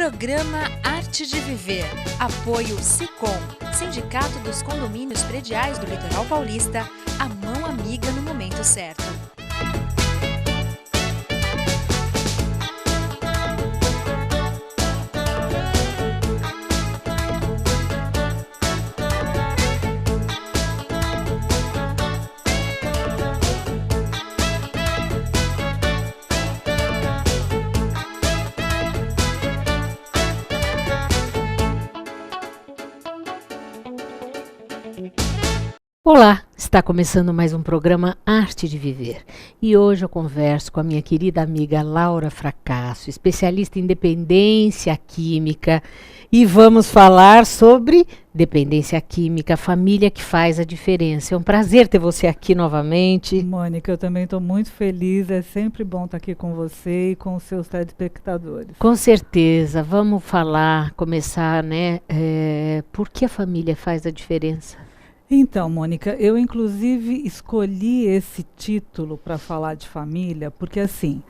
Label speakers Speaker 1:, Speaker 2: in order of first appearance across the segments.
Speaker 1: Programa Arte de Viver. Apoio Sicom, Sindicato dos Condomínios Prediais do Litoral Paulista, a mão amiga no momento certo.
Speaker 2: Olá, está começando mais um programa Arte de Viver e hoje eu converso com a minha querida amiga Laura Fracasso, especialista em dependência química, e vamos falar sobre dependência química, família que faz a diferença. É um prazer ter você aqui novamente.
Speaker 3: Mônica, eu também estou muito feliz, é sempre bom estar aqui com você e com os seus telespectadores.
Speaker 2: Com certeza, vamos começar, por que a família faz a diferença?
Speaker 3: Então, Mônica, eu inclusive escolhi esse título para falar de família, porque assim,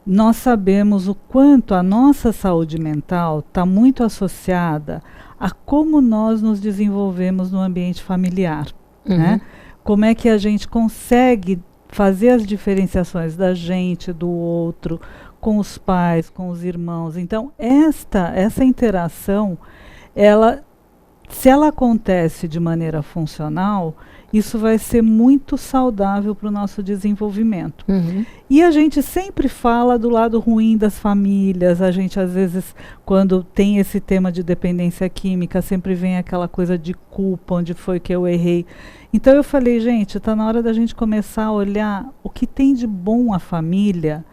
Speaker 3: nós sabemos o quanto a nossa saúde mental está muito associada a como nós nos desenvolvemos no ambiente familiar, né? Como é que a gente consegue fazer as diferenciações da gente, do outro, com os pais, com os irmãos. Então, essa interação, se ela acontece de maneira funcional, isso vai ser muito saudável para o nosso desenvolvimento. E a gente sempre fala do lado ruim das famílias, a gente às vezes, quando tem esse tema de dependência química, sempre vem aquela coisa de culpa, onde foi que eu errei. Então eu falei, gente, está na hora da gente começar a olhar o que tem de bom a família,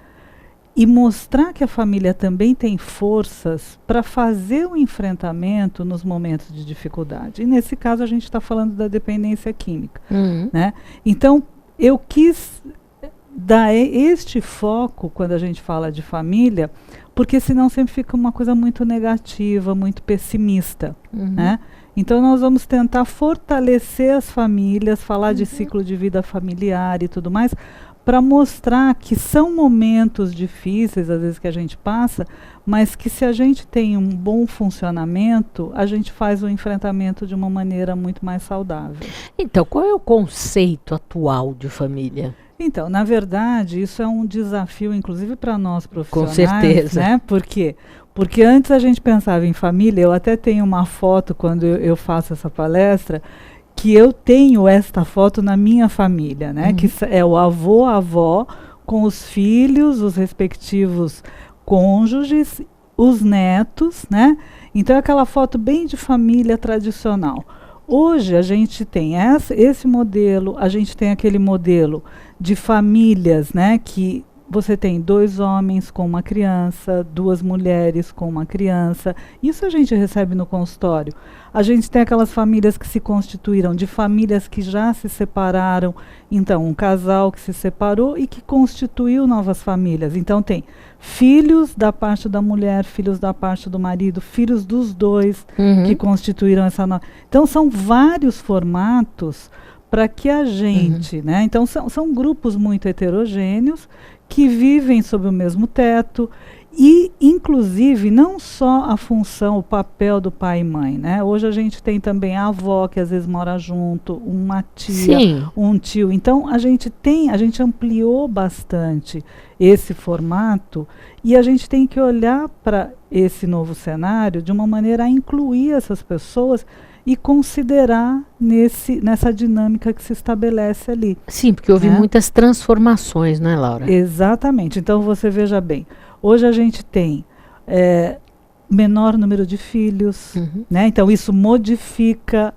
Speaker 3: e mostrar que a família também tem forças para fazer o enfrentamento nos momentos de dificuldade. E nesse caso a gente está falando da dependência química. Né? Então eu quis dar este foco quando a gente fala de família, porque senão sempre fica uma coisa muito negativa, muito pessimista. Né? Então nós vamos tentar fortalecer as famílias, falar de ciclo de vida familiar e tudo mais, para mostrar que são momentos difíceis, às vezes, que a gente passa, mas que se a gente tem um bom funcionamento, a gente faz o enfrentamento de uma maneira muito mais saudável.
Speaker 2: Então, qual é o conceito atual de família?
Speaker 3: Então, na verdade, isso é um desafio, inclusive, para nós profissionais.
Speaker 2: Com certeza.
Speaker 3: Né? Por quê? Porque antes a gente pensava em família, eu até tenho uma foto quando eu faço essa palestra, que eu tenho esta foto na minha família, né? Que é o avô, a avó, com os filhos, os respectivos cônjuges, os netos, né? Então é aquela foto bem de família tradicional. Hoje a gente tem esse modelo, a gente tem aquele modelo de famílias, né? Que você tem 2 homens com uma criança, 2 mulheres com uma criança. Isso a gente recebe no consultório. A gente tem aquelas famílias que se constituíram de famílias que já se separaram. Então, um casal que se separou e que constituiu novas famílias. Então, tem filhos da parte da mulher, filhos da parte do marido, filhos dos dois que constituíram essa nova. Então, são vários formatos para que a gente, né? Então, são grupos muito heterogêneos que vivem sob o mesmo teto e, inclusive, não só a função, o papel do pai e mãe, né? Hoje a gente tem também a avó que às vezes mora junto, uma tia, um tio. Então a gente ampliou bastante esse formato e a gente tem que olhar para esse novo cenário de uma maneira a incluir essas pessoas e considerar nessa dinâmica que se estabelece ali.
Speaker 2: Sim, porque houve muitas transformações, não é, Laura?
Speaker 3: Exatamente. Então você veja bem, hoje a gente tem menor número de filhos, né? Então isso modifica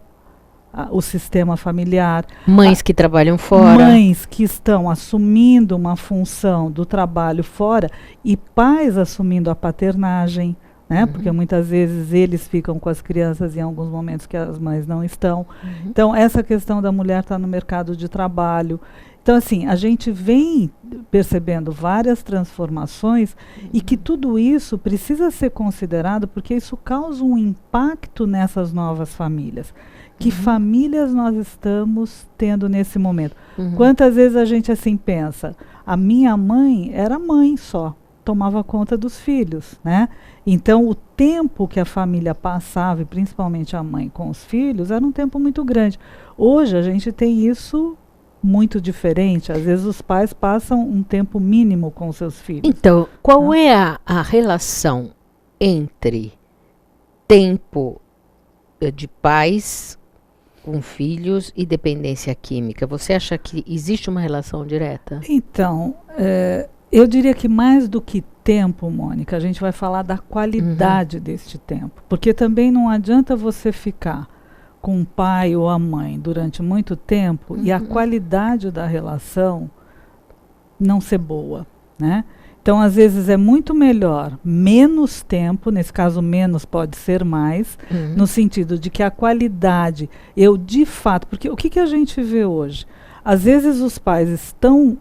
Speaker 3: o sistema familiar.
Speaker 2: Mães que trabalham fora.
Speaker 3: Mães que estão assumindo uma função do trabalho fora e pais assumindo a paternagem. Né? Porque muitas vezes eles ficam com as crianças em alguns momentos que as mães não estão. Então, essa questão da mulher estar no mercado de trabalho. Então, assim, a gente vem percebendo várias transformações e que tudo isso precisa ser considerado porque isso causa um impacto nessas novas famílias. Que famílias nós estamos tendo nesse momento? Quantas vezes a gente assim pensa, a minha mãe era mãe só. tomava conta dos filhos, né? Então, o tempo que a família passava, e principalmente a mãe com os filhos, era um tempo muito grande. Hoje, a gente tem isso muito diferente. Às vezes, os pais passam um tempo mínimo com seus filhos.
Speaker 2: Então, qual é a relação entre tempo de pais com filhos e dependência química? Você acha que existe uma relação direta?
Speaker 3: Então, eu diria que mais do que tempo, Mônica, a gente vai falar da qualidade deste tempo. Porque também não adianta você ficar com o pai ou a mãe durante muito tempo e a qualidade da relação não ser boa, né? Então, às vezes, é muito melhor menos tempo, nesse caso, menos pode ser mais, no sentido de que a qualidade, eu de fato, porque o que a gente vê hoje? Às vezes os pais estão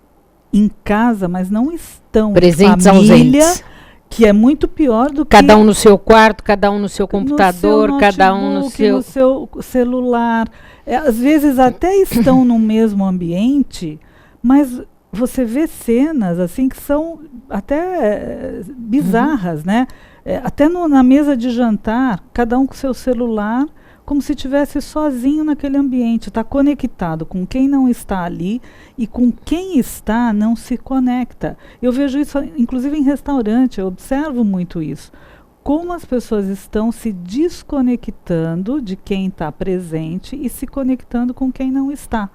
Speaker 3: em casa, mas não estão
Speaker 2: presentes,
Speaker 3: em família,
Speaker 2: ausentes.
Speaker 3: Que é muito pior do que...
Speaker 2: Cada um no seu quarto, cada um no seu computador,
Speaker 3: no seu
Speaker 2: cada um no
Speaker 3: notebook, no seu celular. Às vezes até estão no mesmo ambiente, mas você vê cenas assim que são até bizarras, né? Até na mesa de jantar, cada um com seu celular, como se estivesse sozinho naquele ambiente, está conectado com quem não está ali e com quem está não se conecta. Eu vejo isso, inclusive em restaurante, eu observo muito isso. Como as pessoas estão se desconectando de quem está presente e se conectando com quem não está.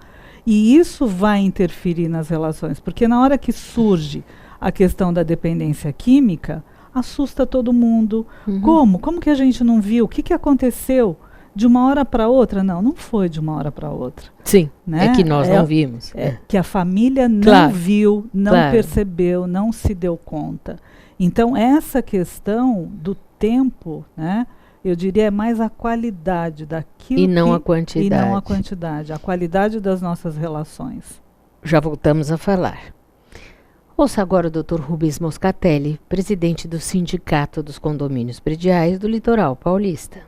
Speaker 3: E isso vai interferir nas relações, porque na hora que surge a questão da dependência química, assusta todo mundo. Como que a gente não viu? O que aconteceu? De uma hora para outra? Não foi de uma hora para outra.
Speaker 2: Sim,
Speaker 3: né?
Speaker 2: É que nós não vimos.
Speaker 3: Que a família não viu, não percebeu, não se deu conta. Então, essa questão do tempo, né, eu diria, é mais a qualidade daquilo
Speaker 2: e não a quantidade.
Speaker 3: E não a quantidade, a qualidade das nossas relações.
Speaker 2: Já voltamos a falar. Ouça agora o Dr. Rubens Moscatelli, presidente do Sindicato dos Condomínios Prediais do Litoral Paulista.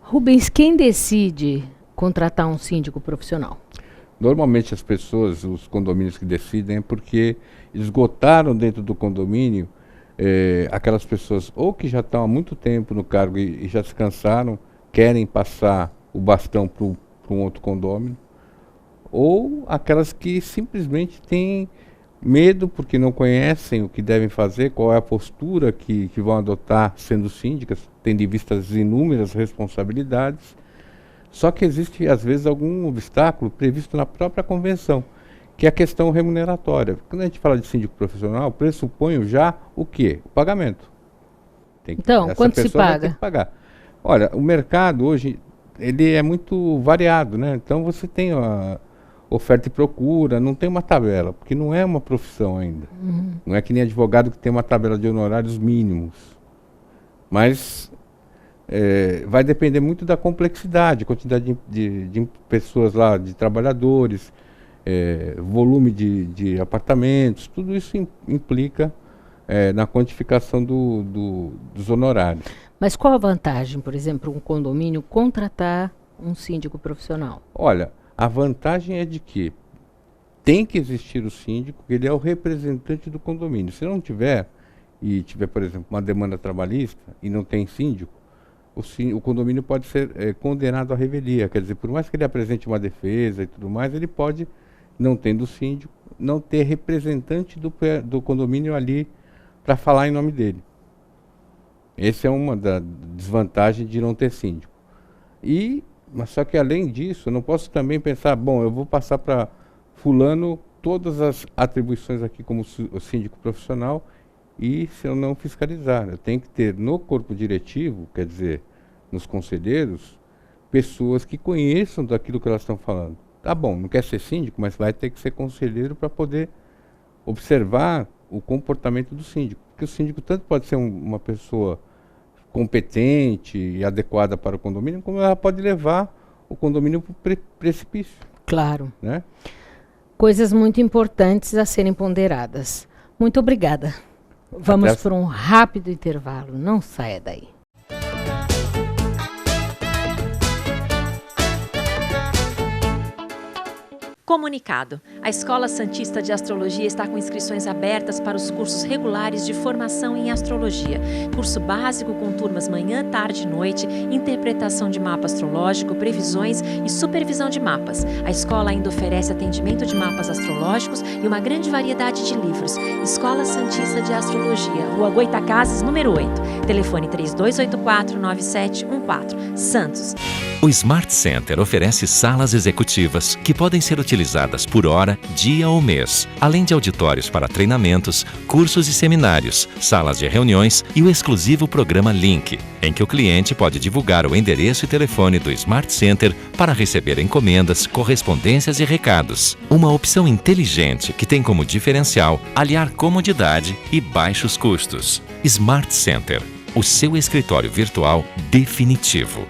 Speaker 2: Rubens, quem decide contratar um síndico profissional?
Speaker 4: Normalmente as pessoas, os condomínios que decidem é porque esgotaram dentro do condomínio aquelas pessoas ou que já estão há muito tempo no cargo e já se cansaram, querem passar o bastão para um outro condômino, ou aquelas que simplesmente têm medo porque não conhecem o que devem fazer, qual é a postura que vão adotar sendo síndicas, tendo em vista as inúmeras responsabilidades. Só que existe, às vezes, algum obstáculo previsto na própria convenção, que é a questão remuneratória. Quando a gente fala de síndico profissional, pressupõe já o quê? O pagamento.
Speaker 2: Então, quanto se paga?
Speaker 4: Tem que pagar. Olha, o mercado hoje, ele é muito variado, né? Então você tem a oferta e procura, não tem uma tabela, porque não é uma profissão ainda. Não é que nem advogado que tem uma tabela de honorários mínimos. Mas vai depender muito da complexidade, quantidade de pessoas lá, de trabalhadores, volume de apartamentos, tudo isso implica na quantificação dos honorários.
Speaker 2: Mas qual a vantagem, por exemplo, um condomínio contratar um síndico profissional?
Speaker 4: Olha, a vantagem é de que tem que existir o síndico, ele é o representante do condomínio. Se não tiver, e tiver, por exemplo, uma demanda trabalhista e não tem síndico, o condomínio pode ser condenado à revelia. Quer dizer, por mais que ele apresente uma defesa e tudo mais, ele pode, não tendo síndico, não ter representante do condomínio ali para falar em nome dele. Essa é uma das desvantagens de não ter síndico. Mas só que além disso, eu não posso também pensar, bom, eu vou passar para fulano todas as atribuições aqui como síndico profissional e se eu não fiscalizar. Eu tenho que ter no corpo diretivo, quer dizer, nos conselheiros, pessoas que conheçam daquilo que elas estão falando. Tá bom, não quer ser síndico, mas vai ter que ser conselheiro para poder observar o comportamento do síndico. Porque o síndico tanto pode ser uma pessoa competente e adequada para o condomínio, como ela pode levar o condomínio para o precipício.
Speaker 2: Claro.
Speaker 4: Né?
Speaker 2: Coisas muito importantes a serem ponderadas. Muito obrigada. Vamos para um rápido intervalo. Não saia daí.
Speaker 5: Comunicado. A Escola Santista de Astrologia está com inscrições abertas para os cursos regulares de formação em astrologia. Curso básico com turmas manhã, tarde e noite, interpretação de mapa astrológico, previsões e supervisão de mapas. A escola ainda oferece atendimento de mapas astrológicos e uma grande variedade de livros. Escola Santista de Astrologia, Rua Goitacazes, número 8. Telefone 3284-9714. Santos.
Speaker 6: O Smart Center oferece salas executivas que podem ser utilizadas por hora, dia ou mês, além de auditórios para treinamentos, cursos e seminários, salas de reuniões e o exclusivo programa Link, em que o cliente pode divulgar o endereço e telefone do Smart Center para receber encomendas, correspondências e recados. Uma opção inteligente que tem como diferencial aliar comodidade e baixos custos. Smart Center, o seu escritório virtual definitivo.